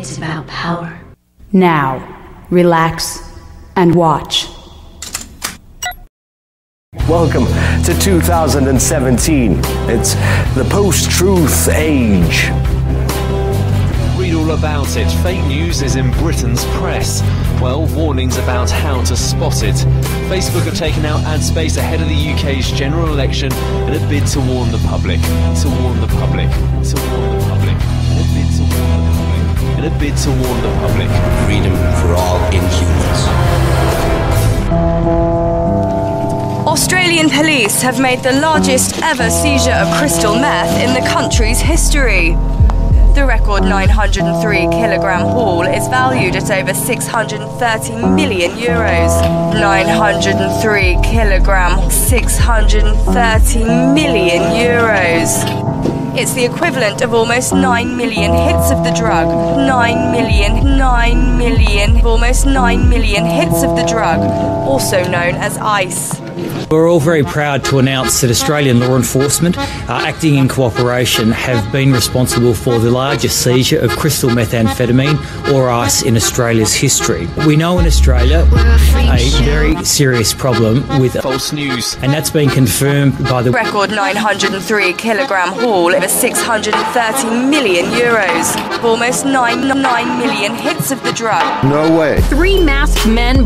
It's about power. Now, relax and watch. Welcome to 2017. It's the post-truth age. Read all about it. Fake news is in Britain's press. 12 warnings about how to spot it. Facebook have taken out ad space ahead of the UK's general election in a bid to warn the public. To warn the public. To warn the public. In a bid to warn the public. In a bid to warn the public. Freedom for all inhumans. Australian police have made the largest ever seizure of crystal meth in the country's history. The record 903 kilogram haul is valued at over 630 million euros. 903 kilogram, 630 million euros. It's the equivalent of almost 9 million hits of the drug. 9 million, almost 9 million hits of the drug, also known as ice. We're all very proud to announce that Australian law enforcement, acting in cooperation, have been responsible for the largest seizure of crystal methamphetamine, or ice, in Australia's history. We know in Australia a very serious problem with false news, and that's been confirmed by the record 903 kilogram haul over 630 million euros. Almost 9 million hits of the drug. No way. Three masked men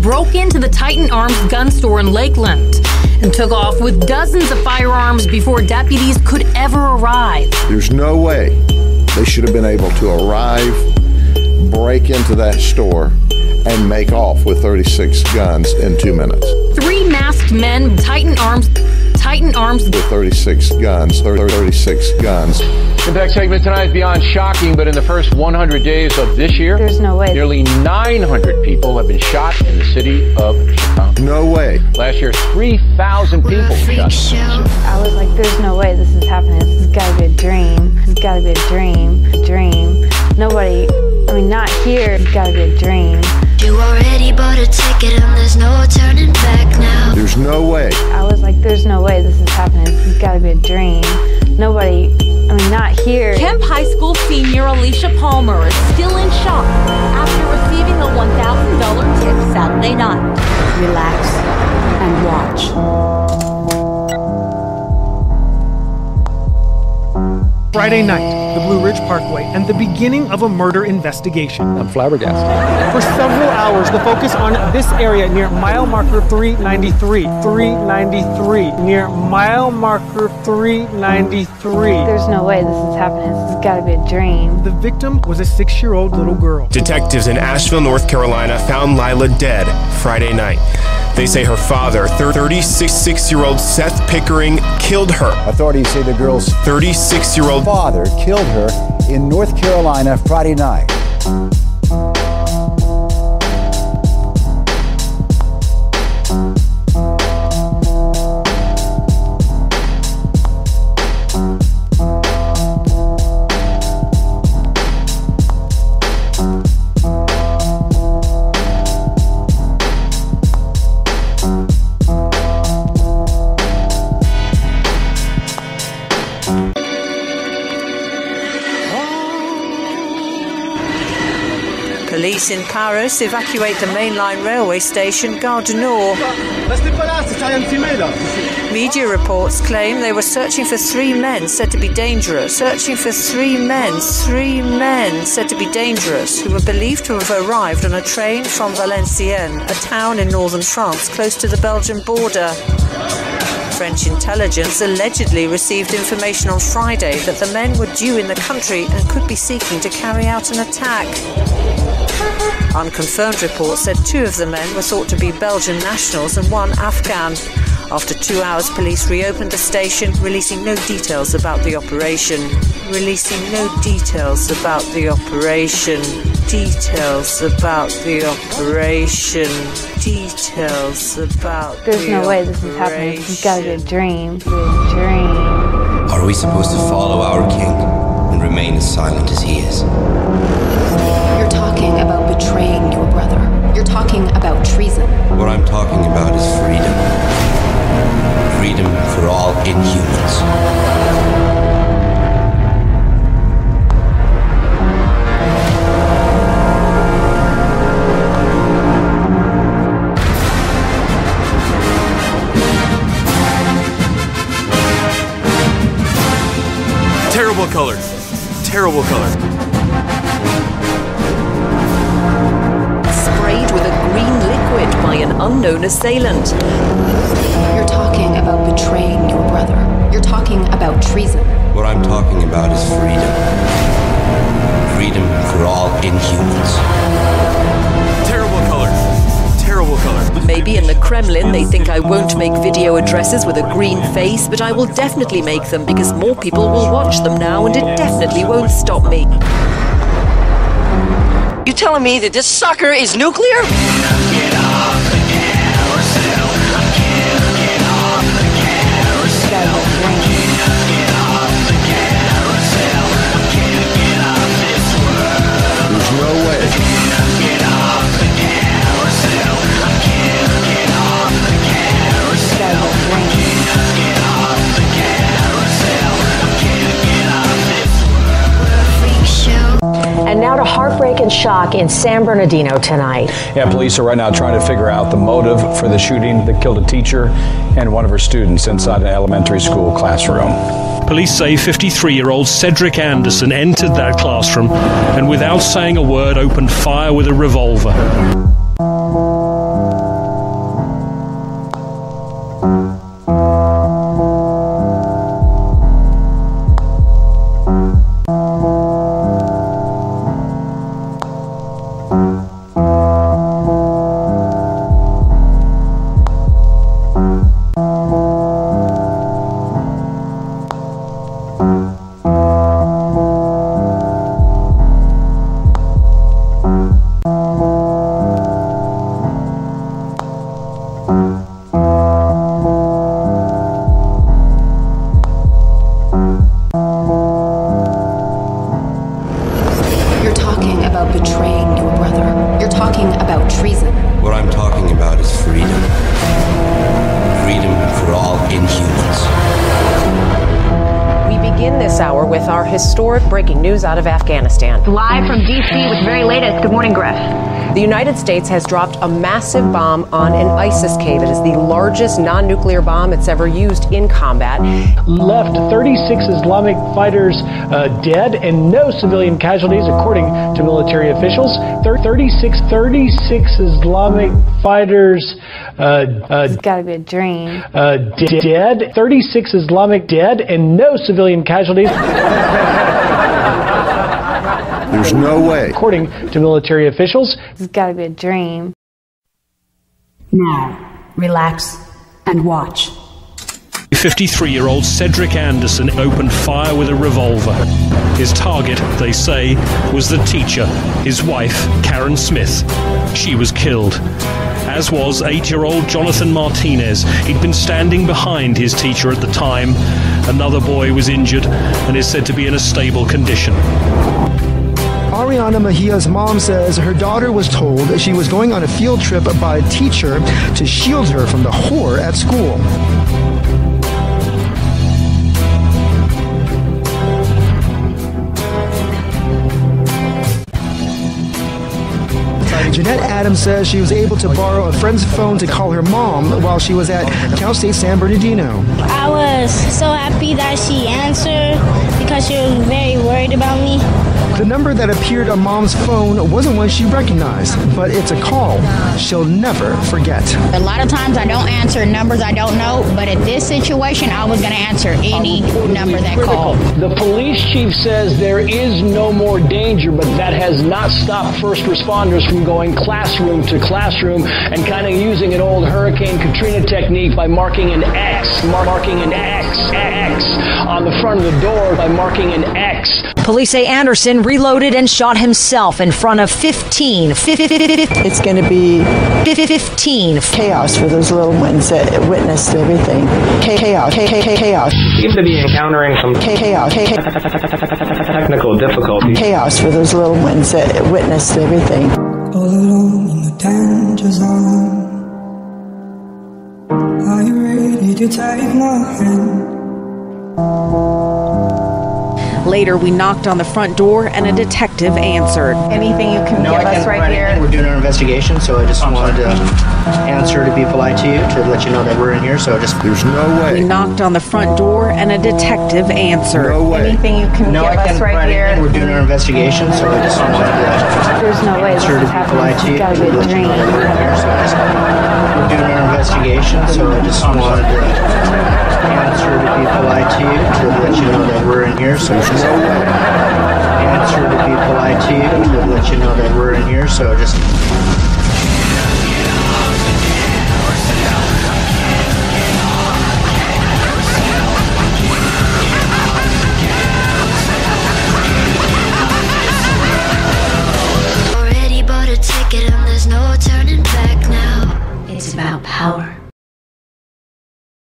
broke into the Titan Arms gun store in Lakeland and took off with dozens of firearms before deputies could ever arrive. There's no way they should have been able to arrive, break into that store, and make off with 36 guns in 2 minutes. Three masked men, Titan Arms. With 36 guns, 36 guns. The next segment tonight is beyond shocking, but in the first 100 days of this year, there's no way. Nearly 900 people have been shot in the city of Chicago. No way. Last year, 3,000 people shot. I was like, there's no way this is happening. This has got to be a dream. This has got to be a dream. A dream. Nobody, not here. It's got to be a dream. You already bought a ticket and there's no turning back now. There's no way. I was like, there's no way this is happening. This has got to be a dream. Nobody, not here. Kemp High School senior Alicia Palmer is still in shock after receiving a $1,000 tip Saturday night. Relax and watch. Friday night, the Blue Ridge Parkway, and the beginning of a murder investigation. I'm flabbergasted. For several hours, the focus on this area near mile marker 393. 393. Near mile marker 393. There's no way this is happening. This has got to be a dream. The victim was a 6-year-old little girl. Detectives in Asheville, North Carolina found Lila dead Friday night. They say her father, 36-year-old Seth Pickering, killed her. Authorities say the girl's 36-year-old father killed her in North Carolina Friday night. Police in Paris evacuate the mainline railway station Gare du Nord. Media reports claim they were searching for 3 men said to be dangerous. Searching for 3 men said to be dangerous, who were believed to have arrived on a train from Valenciennes, a town in northern France close to the Belgian border. French intelligence allegedly received information on Friday that the men were due in the country and could be seeking to carry out an attack. Unconfirmed reports said 2 of the men were thought to be Belgian nationals and 1 Afghan. After 2 hours, police reopened the station, releasing no details about the operation. Details about the operation. There's no way this is happening. This has got to be a dream. It's a dream. Are we supposed to follow our king and remain as silent as he is? You're talking about betraying your brother. You're talking about treason. What I'm talking about is freedom. Freedom for all inhumans. color. Terrible color. Sprayed with a green liquid by an unknown assailant. You're talking about betraying your brother. You're talking about treason. What I'm talking about is freedom. Freedom for all inhumans. Terrible color. Terrible color. Maybe in the Kremlin they think I won't make video addresses with a green face, but I will definitely make them because more people will watch them now and it definitely won't stop me. You telling me that this sucker is nuclear? Get off the carousel. I can't get off the carousel. I can't get off the carousel. I can't get off this world. There's no way. Get off the carousel. I can't get off the carousel. I can't get off the carousel. I can't get off this world. Freak show. And now to heartbreak and shock in San Bernardino tonight. Yeah, police are right now trying to figure out the motive for the shooting that killed a teacher and one of her students inside an elementary school classroom. Police say 53-year-old Cedric Anderson entered that classroom and without saying a word opened fire with a revolver. You're talking about betraying your brother. You're talking about treason. What I'm talking about is freedom. Freedom for all inhumans. We begin this hour with our historic breaking news out of Afghanistan. Live from D.C. with the very latest. Good morning, Griff. The United States has dropped a massive bomb on an ISIS cave. It is the largest non-nuclear bomb it's ever used in combat. Left 36 Islamic fighters dead and no civilian casualties, according to military officials. 36 Islamic fighters It's gotta be a dream. Dead. 36 Islamic dead and no civilian casualties. There's no way. According to military officials. It's gotta be a dream. Now, relax and watch. 53-year-old Cedric Anderson opened fire with a revolver. His target, they say, was the teacher, his wife, Karen Smith. She was killed. As was 8-year-old Jonathan Martinez. He'd been standing behind his teacher at the time. Another boy was injured and is said to be in a stable condition. Ariana Mejia's mom says her daughter was told that she was going on a field trip by a teacher to shield her from the horror at school. Jeanette Adams says she was able to borrow a friend's phone to call her mom while she was at Cal State San Bernardino. I was so happy that she answered because she was very worried about me. The number that appeared on Mom's phone wasn't one she recognized, but it's a call she'll never forget. A lot of times I don't answer numbers I don't know, but in this situation, I was going to answer any number that called. The police chief says there is no more danger, but that has not stopped first responders from going classroom to classroom and kind of using an old Hurricane Katrina technique by marking an X on the front of the door by marking an X. Police say Anderson reloaded and shot himself in front of 15. It's going to be 15 chaos for those little ones that witnessed everything. Chaos. Seems to be encountering some chaos. Technical difficulties. Chaos for those little ones that witnessed everything. All alone in the danger zone. Are you ready to take my hand? Later, we knocked on the front door and a detective answered. Anything you can No, give I us can't right provide here? anything. We're doing our investigation, so I just wanted to answer to be polite to you, to let you know that we're in here, so just... There's no way. We knocked on the front door and a detective answered. No way. Anything you can No, give I can't us right provide here? anything. We're doing our investigation, so I just wanted to There's no way this answer to is be happening. polite to you, It's gotta to be a let you know that we're in here, so just... We're doing our investigation, so I just wanted to answer to be polite to you, to let you know that we're in here, so just... No way. Answer to be polite to you, to let you know that we're in here, so just...